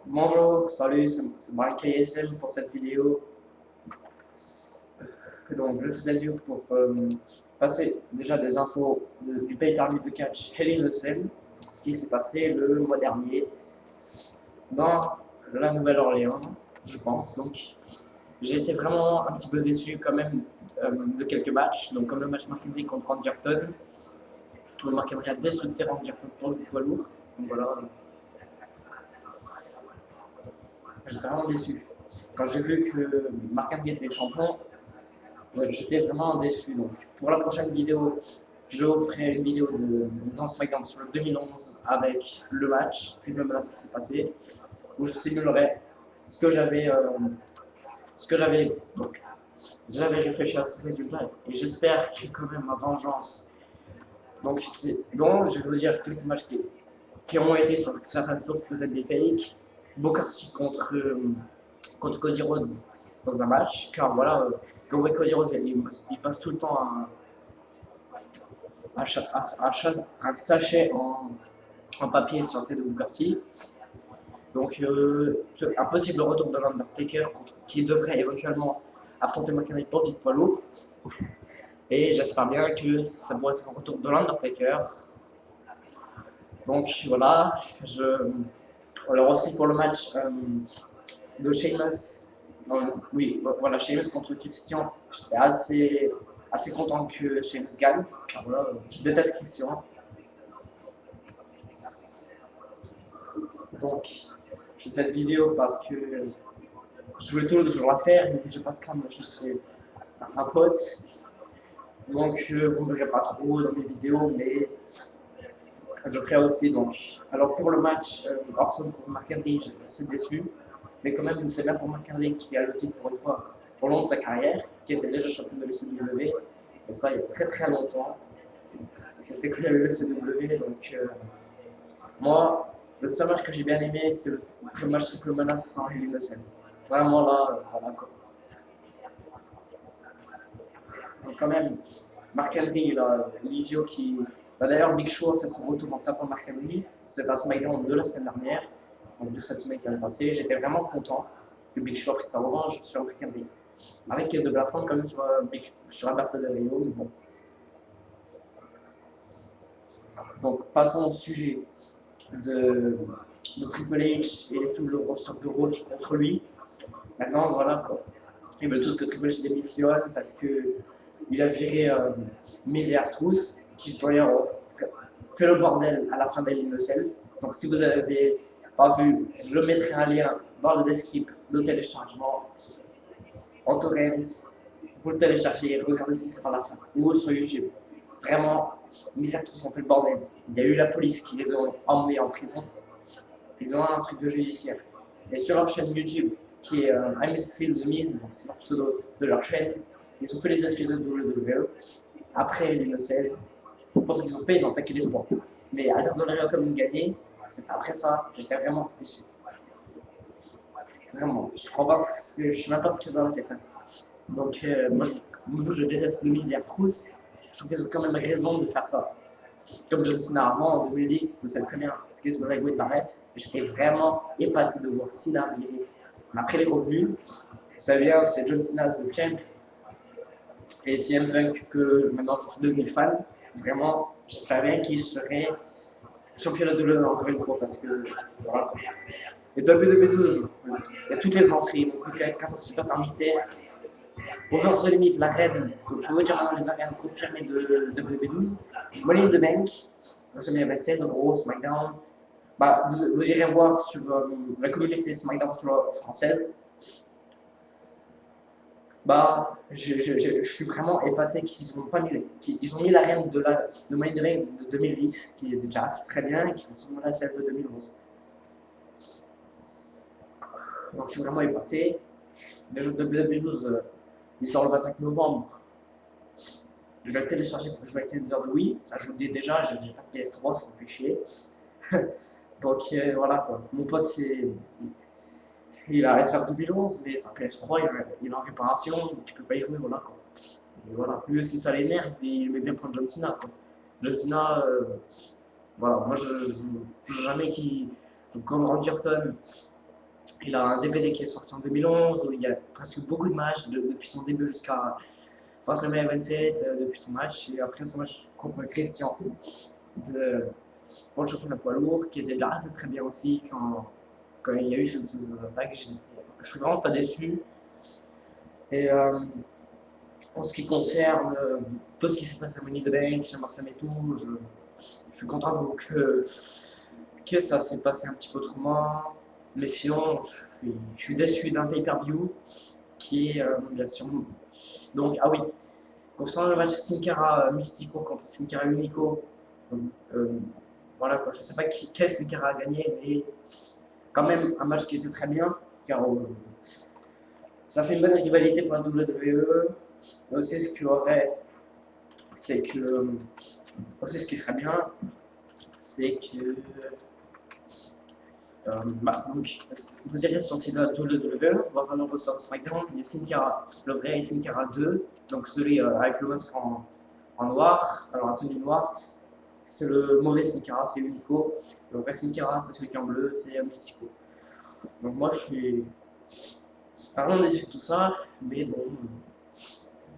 Bonjour, salut, c'est Brian KSM pour cette vidéo. Donc, je fais cette vidéo pour passer déjà des infos du pay-per-view de catch Hell in a Cell qui s'est passé le mois dernier dans la Nouvelle-Orléans, je pense. Donc, j'ai été vraiment un petit peu déçu quand même de quelques matchs. Donc, comme le match Mark Henry contre Randy Orton, Mark Henry a destructé Randy Orton pour le poids lourd. Donc voilà, j'étais vraiment déçu. Quand j'ai vu que Mark Henry était champion, j'étais vraiment déçu. Donc, pour la prochaine vidéo, je vous ferai une vidéo dans SmackDown sur le 2011 avec le match, puis même là ce qui s'est passé, où je simulerai ce que j'avais, donc j'avais réfléchi à ce résultat et j'espère que quand même ma vengeance. Donc, je vais vous dire quelques matchs qui ont été sur certaines sources peut-être des fakes. Booker T contre Cody Rhodes dans un match, car voilà, quand vous voyez Cody Rhodes, il passe tout le temps un sachet en papier sur la tête de Booker T. Donc, un possible retour de l'Undertaker qui devrait éventuellement affronter McIntyre pour titre poids lourd. Et j'espère bien que ça pourrait être un retour de l'Undertaker. Donc voilà, alors aussi pour le match de Sheamus, oui, voilà, Sheamus contre Christian, j'étais assez content que Sheamus gagne. Voilà, je déteste Christian. Donc, je fais cette vidéo parce que je voulais toujours la faire, mais vu que j'ai pas de cam, je suis un pote. Donc, vous ne me verrez pas trop dans mes vidéos, mais je ferai aussi. Donc, alors pour le match Orson contre Mark Henry, c'est déçu. Mais quand même, c'est bien pour Mark Henry qui a le titre pour une fois au long de sa carrière, qui était déjà champion de l'ECW. Et ça, il y a très très longtemps. C'était quand il y avait le CW. Donc, moi, le seul match que j'ai bien aimé, c'est le match triple menace sans Hell in a Cell. Vraiment là, voilà quoi. Donc, quand même, Mark Henry, l'idiot qui. Bah, d'ailleurs, Big Show a fait son retour en tapant Mark Henry. C'est à SmackDown de la semaine dernière, donc de cette semaine qui avait passé. J'étais vraiment content que Big Show a pris sa revanche sur Mark Henry. Avec qu'il devait la prendre quand même sur Alberto Del Rio, mais bon. Donc, passons au sujet de Triple H et tout le roster de Raw qui contre lui. Maintenant, voilà quoi. Ils veulent tous que Triple H démissionne parce que il a viré Miz et Artruth, qui d'ailleurs ont fait le bordel à la fin d'Hell in a Cell. Donc si vous n'avez pas vu, je mettrai un lien dans le description de téléchargement en torrent. Vous le téléchargez, regardez ce qui se passe à la fin, ou sur YouTube. Vraiment, Miz et Artruth ont fait le bordel. Il y a eu la police qui les a emmenés en prison. Ils ont un truc de judiciaire. Et sur leur chaîne YouTube, qui est I'm Still The Miz, donc c'est leur pseudo de leur chaîne, ils ont fait les excuses de WWE. Après l'Innocel, pour ce qu'ils ont fait, ils ont attaqué les trois. Mais à l'heure de la comme gagné, c'est après ça, j'étais vraiment déçu. Vraiment, je crois pas je sais même pas ce qu'il y a dans la tête. Hein. Donc, moi, je déteste le Miz et Artruth. Je trouve qu'ils ont quand même raison de faire ça. Comme John Cena avant, en 2010, vous savez très bien ce qui se passait avec Wade Barrett. J'étais vraiment épaté de voir Cena virer. Mais après les revenus, vous savez bien, c'est John Cena, le champ. Et CM Punk, que maintenant je suis devenu fan, vraiment, j'espère bien qu'il serait championnat de l'honneur encore une fois, parce que voilà quoi. Et depuis 2012, il y a toutes les entrées, il manque plus qu'à 14 superstars mystères. Over the Limit, la reine, donc je vais vous dire maintenant les arènes confirmées de 2012. Money in the Bank, WrestleMania 27, Raw, SmackDown. Bah, vous irez voir sur la communauté SmackDown française. Bah, je suis vraiment épaté qu'ils ont pas mis, ils ont mis la reine de Money in the Bank de 2010, qui est déjà très bien, et qui ressemble à celle de 2011. Donc je suis vraiment épaté. Déjà de 2012, il sort le 25 novembre. Je vais le télécharger pour jouer avec Nintendo Wii. Ça, je vous le dis déjà, j'ai pas de PS3, ça me fait chier. Donc voilà quoi. Mon pote, il a SFR 2011, mais sa PS3, il est en réparation, donc tu peux pas y jouer, voilà quoi. Et voilà. Lui aussi, ça l'énerve, et il aimait bien prendre John Cena quoi. John Cena, voilà, moi je joue jamais qui. Donc comme Randy Orton, Il a un DVD qui est sorti en 2011 où il y a presque beaucoup de matchs depuis son début jusqu'à WrestleMania 27, depuis son match et après son match contre Christian de, pour le championnat poids lourd qui était déjà assez très bien aussi quand il y a eu ce attaque. Je suis vraiment pas déçu. Et en ce qui concerne tout ce qui s'est passé à Money in the Bank, chez Marslam et tout, je suis content que ça s'est passé un petit peu autrement. Mais sinon, je suis déçu d'un pay-per-view qui est bien sûr. Donc, ah oui, concernant le match Sin Cara Mystico contre Sin Cara Unico, donc, voilà, quoi, je ne sais pas quel Sin Cara a gagné, mais quand même un match qui était très bien, car ça fait une bonne rivalité pour la WWE. Aussi, c'est que, aussi ce qui serait bien, c'est que donc, vous irez sur le site de la WWE, voir dans le roster de SmackDown, il y a Sin Cara, le vrai et Sin Cara 2, donc celui avec le masque en noir, alors Anthony Noir, c'est le mauvais Sin Cara, c'est Unico, le vrai Sin Cara, c'est celui qui est en bleu, c'est Mystico. Donc moi je suis pas vraiment déçu de tout ça, mais bon,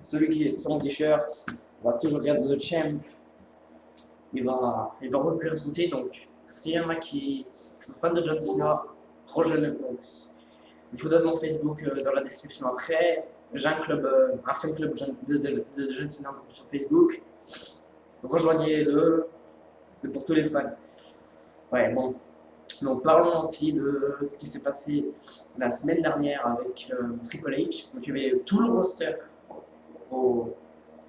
celui qui est sur mon t-shirt, on va toujours regarder The Champ, il va recueillir son titre, donc s'il y en a qui sont fans de John Cena, rejoignez. Donc, je vous donne mon Facebook dans la description après. J'ai un fan club de John Cena sur Facebook. Rejoignez-le, c'est pour tous les fans. Ouais, bon. Donc parlons aussi de ce qui s'est passé la semaine dernière avec Triple H. Donc il y avait tout le roster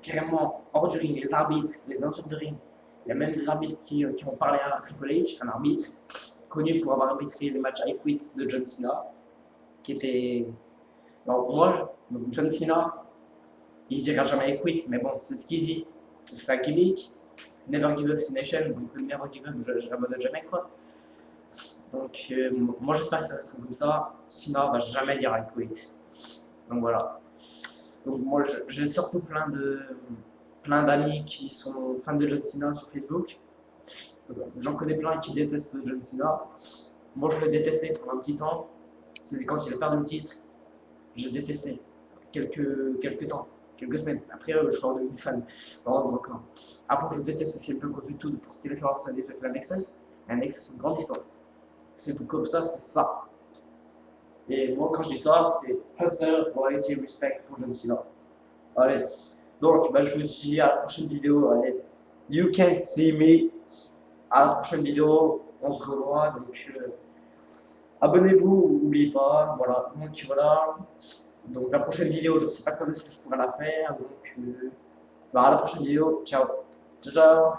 carrément hors du ring, les arbitres, les insultes de ring. Il y a même des arbitres qui ont parlé à Triple H, un arbitre connu pour avoir arbitré le match I Quit de John Cena, qui était. Alors moi, donc John Cena, il dira jamais I Quit, mais bon, c'est ce qu'il dit, c'est sa gimmick. Never give up nation, donc never give up, je n'abandonne jamais quoi. Donc moi j'espère que ça va être comme ça. Cena va jamais dire I Quit. Donc voilà. Donc moi j'ai surtout plein d'amis qui sont fans de John Cena sur Facebook. J'en connais plein qui détestent John Cena. Moi, je le détestais pendant un petit temps. C'était quand il a perdu le titre. Je détestais. Quelques temps, quelques semaines. Après, je suis redevenu fan. Heureusement, quand. Avant, je détestais CM Punk tout pour ce qu'il a fait avoir défaite la Nexus. La Nexus, c'est une grande histoire. C'est tout comme ça, c'est ça. Et moi, quand je dis ça, c'est hustle, loyalty, respect pour John Cena. Allez. Donc, je vous dis à la prochaine vidéo. Allez. You can't see me. À la prochaine vidéo, on se revoit. Donc, abonnez-vous, n'oubliez pas. Voilà. Donc, voilà. Donc, la prochaine vidéo, je ne sais pas quand est-ce que je pourrai la faire. Donc, à la prochaine vidéo. Ciao. Ciao, ciao.